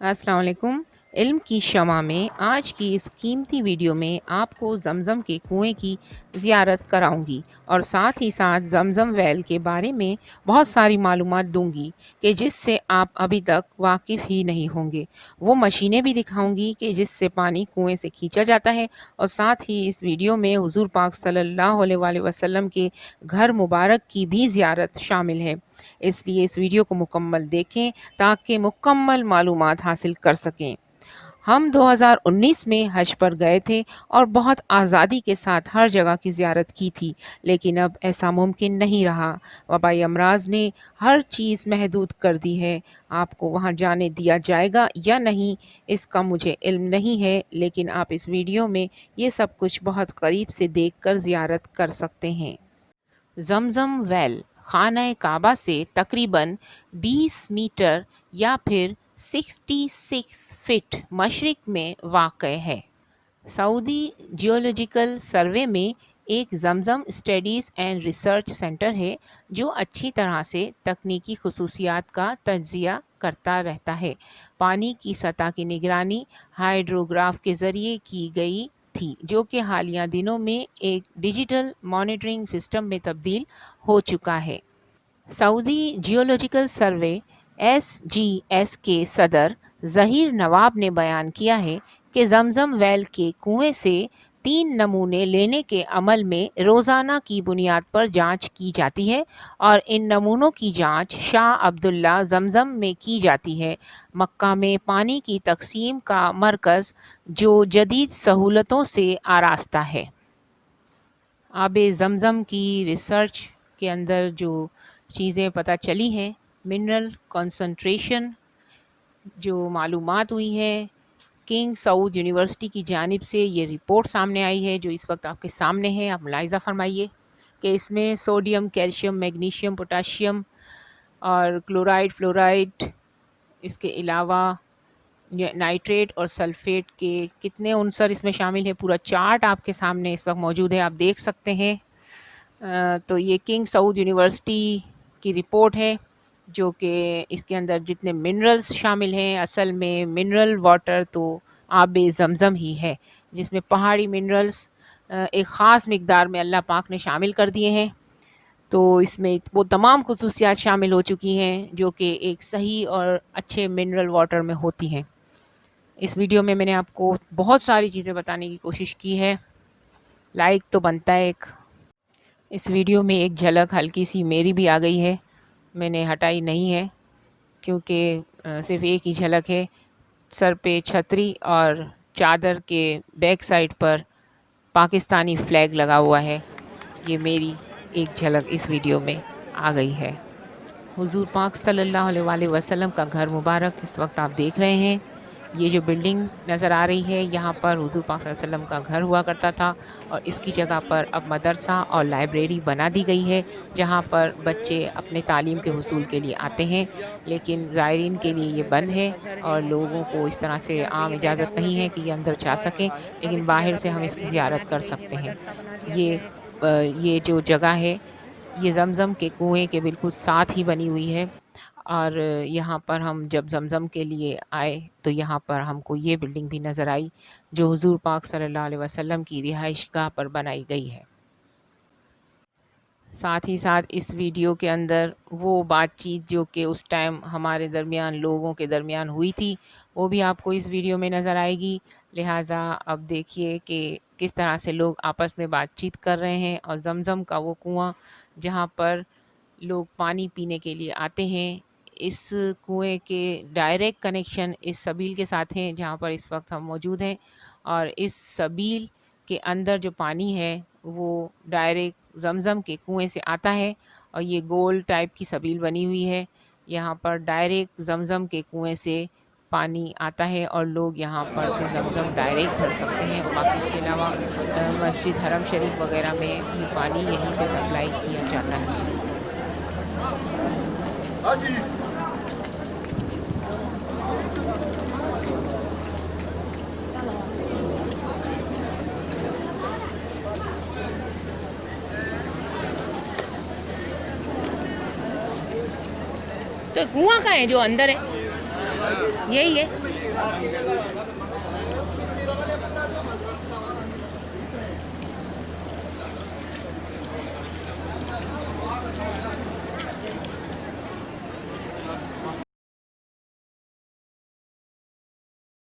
अस्सलाम वालेकुम। इल्म की शमा में आज की इस कीमती वीडियो में आपको ज़मज़म के कुएं की ज़ियारत कराऊंगी और साथ ही साथ ज़मज़म वेल के बारे में बहुत सारी मालूमात दूंगी कि जिससे आप अभी तक वाकिफ़ ही नहीं होंगे। वो मशीनें भी दिखाऊंगी कि जिससे पानी कुएं से खींचा जाता है और साथ ही इस वीडियो में हुज़ूर पाक सल्लल्लाहु अलैहि वसल्लम के घर मुबारक की भी ज़ियारत शामिल है। इसलिए इस वीडियो को मुकम्मल देखें ताकि मुकम्मल मालूमात हासिल कर सकें। हम 2019 में हज पर गए थे और बहुत आज़ादी के साथ हर जगह की ज़ियारत की थी, लेकिन अब ऐसा मुमकिन नहीं रहा। वबाई अमराज ने हर चीज़ महदूद कर दी है। आपको वहाँ जाने दिया जाएगा या नहीं, इसका मुझे इल्म नहीं है, लेकिन आप इस वीडियो में ये सब कुछ बहुत करीब से देखकर ज़ियारत कर सकते हैं। ज़मज़म वेल खाना काबा से तकरीबन 20 मीटर या फिर 66 फीट मशरिक में वाक़ है। सऊदी जियोलॉजिकल सर्वे में एक Zamzam studies and research centre है जो अच्छी तरह से तकनीकी खसूसियात का तज्ज़िया करता रहता है। पानी की सतह की निगरानी हाइड्रोग्राफ के ज़रिए की गई थी, जो कि हालिया दिनों में एक डिजिटल मॉनिटरिंग सिस्टम में तब्दील हो चुका है। सऊदी जियोलॉजिकल सर्वे SGS के सदर ज़हीर नवाब ने बयान किया है कि ज़मज़म वेल के कुएं से 3 नमूने लेने के अमल में रोज़ाना की बुनियाद पर जांच की जाती है और इन नमूनों की जांच शाह अब्दुल्ला ज़मज़म में की जाती है। मक्का में पानी की तकसीम का मरकज़ जो जदीद सहूलतों से आरास्ता है। आबे ज़मज़म की रिसर्च के अंदर जो चीज़ें पता चली हैं, मिनरल कंसंट्रेशन जो मालूमात हुई है, किंग सऊद यूनिवर्सिटी की जानिब से ये रिपोर्ट सामने आई है जो इस वक्त आपके सामने है। आप मुलाहिज़ा फरमाइए कि इसमें सोडियम, कैल्शियम, मैग्नीशियम, पोटाशियम और क्लोराइड, फ्लोराइड, इसके अलावा नाइट्रेट और सल्फ़ेट के कितने उनसर इसमें शामिल है, पूरा चार्ट आपके सामने इस वक्त मौजूद है, आप देख सकते हैं। तो ये किंग सऊद यूनिवर्सिटी की रिपोर्ट है जो कि इसके अंदर जितने मिनरल्स शामिल हैं, असल में मिनरल वाटर तो आब ज़मज़म ही है, जिसमें पहाड़ी मिनरल्स एक ख़ास मिकदार में अल्लाह पाक ने शामिल कर दिए हैं। तो इसमें वो तमाम खसूसियात शामिल हो चुकी हैं जो कि एक सही और अच्छे मिनरल वाटर में होती हैं। इस वीडियो में मैंने आपको बहुत सारी चीज़ें बताने की कोशिश की है, लाइक तो बनता है एक। इस वीडियो में एक झलक हल्की सी मेरी भी आ गई है, मैंने हटाई नहीं है क्योंकि सिर्फ़ एक ही झलक है। सर पे छतरी और चादर के बैक साइड पर पाकिस्तानी फ़्लैग लगा हुआ है, ये मेरी एक झलक इस वीडियो में आ गई है। हुज़ूर पाक सल्लल्लाहु अलैहि वसल्लम का घर मुबारक इस वक्त आप देख रहे हैं। ये जो बिल्डिंग नज़र आ रही है, यहाँ पर हुज़ूर पाक सल्लल्लाहु अलैहि वसल्लम का घर हुआ करता था और इसकी जगह पर अब मदरसा और लाइब्रेरी बना दी गई है, जहाँ पर बच्चे अपने तालीम के हुसूल के लिए आते हैं। लेकिन ज़ायरीन के लिए ये बंद है और लोगों को इस तरह से आम इजाज़त नहीं है कि ये अंदर जा सकें, लेकिन बाहर से हम इसकी ज़ियारत कर सकते हैं। ये जो जगह है, ये ज़मज़म के कुएँ के बिल्कुल साथ ही बनी हुई है और यहाँ पर हम जब ज़मज़म के लिए आए तो यहाँ पर हमको ये बिल्डिंग भी नज़र आई जो हुज़ूर पाक सल्लल्लाहु अलैहि वसल्लम की रिहाइशगाह पर बनाई गई है। साथ ही साथ इस वीडियो के अंदर वो बातचीत जो कि उस टाइम हमारे दरमियान लोगों के दरमियान हुई थी, वो भी आपको इस वीडियो में नज़र आएगी। लिहाजा अब देखिए कि किस तरह से लोग आपस में बातचीत कर रहे हैं और ज़मज़म का वो कुआँ जहाँ पर लोग पानी पीने के लिए आते हैं, इस कुएं के डायरेक्ट कनेक्शन इस सबील के साथ हैं जहाँ पर इस वक्त हम मौजूद हैं और इस सबील के अंदर जो पानी है वो डायरेक्ट ज़मज़म के कुएं से आता है और ये गोल टाइप की सबील बनी हुई है। यहाँ पर डायरेक्ट ज़मज़म के कुएं से पानी आता है और लोग यहाँ पर से ज़मज़म डायरेक्ट भर सकते हैं। बाकी इसके अलावा मस्जिद हरम शरीफ वगैरह में भी पानी यहीं से सप्लाई किया जाता है। तो कुआं का है जो अंदर है, यही है।